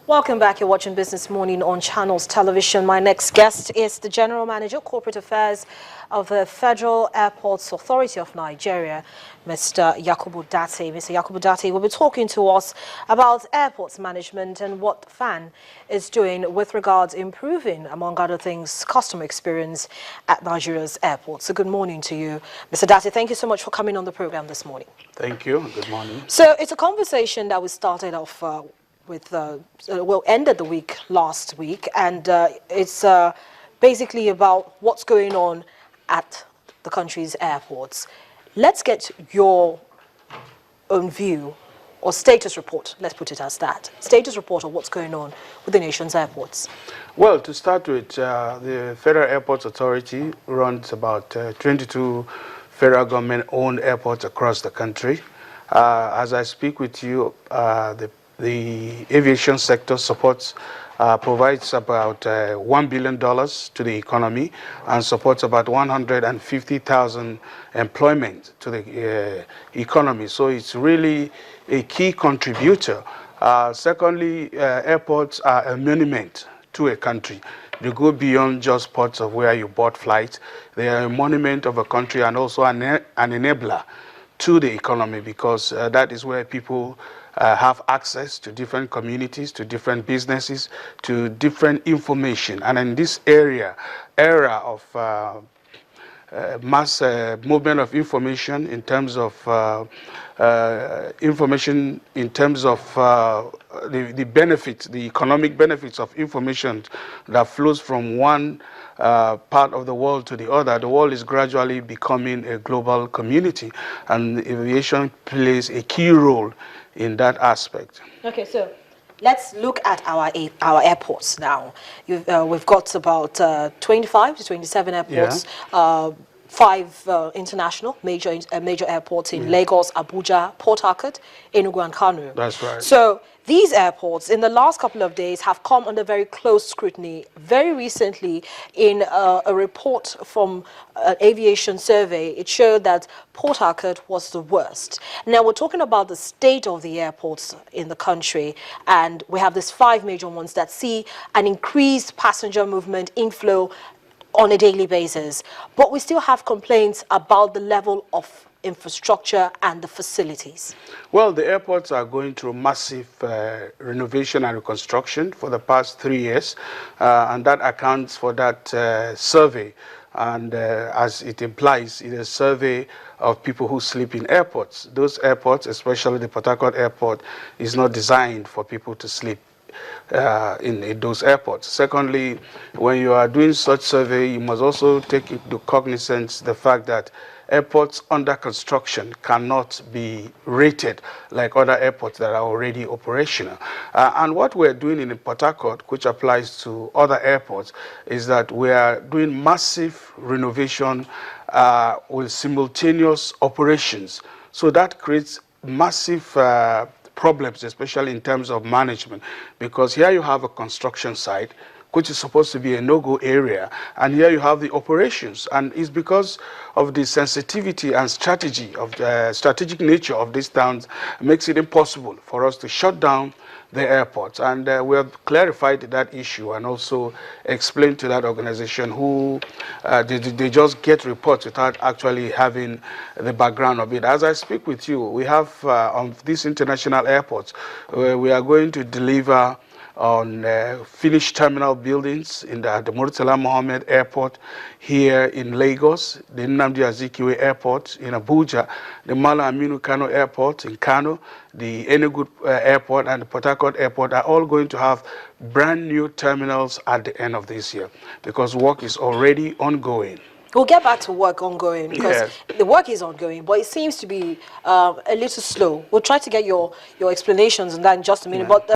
Welcome back. You're watching Business Morning on Channels Television. My next guest is the General Manager, Corporate Affairs of the Federal Airports Authority of Nigeria, Mr. Yakubu Datti. Mr. Yakubu Datti will be talking to us about airports management and what FAN is doing with regards improving, among other things, customer experience at Nigeria's airports. So good morning to you, Mr. Datti. Thank you so much for coming on the program this morning. Thank you. Good morning. So it's a conversation that we started off ended the week last week, and it's basically about what's going on at the country's airports. Let's get your own view or status report, let's put it as that, status report of what's going on with the nation's airports. Well, to start with, the Federal Airports Authority runs about 22 federal government-owned airports across the country. As I speak with you, the aviation sector provides about $1 billion to the economy and supports about 150,000 employment to the economy. So it's really a key contributor. Secondly, airports are a monument to a country. They go beyond just ports of where you bought flights. They are a monument of a country and also an enabler to the economy, because that is where people have access to different communities, to different businesses, to different information. And in this era of mass movement of information in terms of the benefits, the economic benefits of information that flows from one part of the world to the other, the world is gradually becoming a global community, and aviation plays a key role in that aspect. Okay, so let's look at our airports now. We've got about 25 to 27 airports. Yeah. 5 international major airports in Lagos, Abuja, Port Harcourt, Enugu, and Kano. That's right. So these airports, in the last couple of days, have come under very close scrutiny. Very recently, in a report from an aviation survey, it showed that Port Harcourt was the worst. Now, we're talking about the state of the airports in the country, and we have these 5 major ones that see an increased passenger movement inflow on a daily basis, but we still have complaints about the level of infrastructure and the facilities. Well, the airports are going through massive renovation and reconstruction for the past 3 years, and that accounts for that survey. And as it implies, it is a survey of people who sleep in airports. Those airports, especially the Port Harcourt airport, is not designed for people to sleep in those airports. Secondly, when you are doing such survey, you must also take into cognizance the fact that airports under construction cannot be rated like other airports that are already operational. And what we're doing in Port Harcourt, which applies to other airports, is that we are doing massive renovation with simultaneous operations. So that creates massive problems, especially in terms of management, because here you have a construction site which is supposed to be a no-go area, and here you have the operations, and it's because of the sensitivity and strategy of the strategic nature of these towns makes it impossible for us to shut down the airports. And we have clarified that issue and also explained to that organization who they just get reports without actually having the background of it. As I speak with you, we have on these international airports, we are going to deliver on finished terminal buildings in the Murtala Mohammed Airport here in Lagos, the Nnamdi Azikiwe Airport in Abuja, the Malam Aminu Kano Airport in Kano, the Enugu Airport, and the Port Harcourt Airport are all going to have brand new terminals at the end of this year, because work is already ongoing. We'll get back to work ongoing, because the work is ongoing, but it seems to be a little slow. We'll try to get your explanations on that in just a minute. But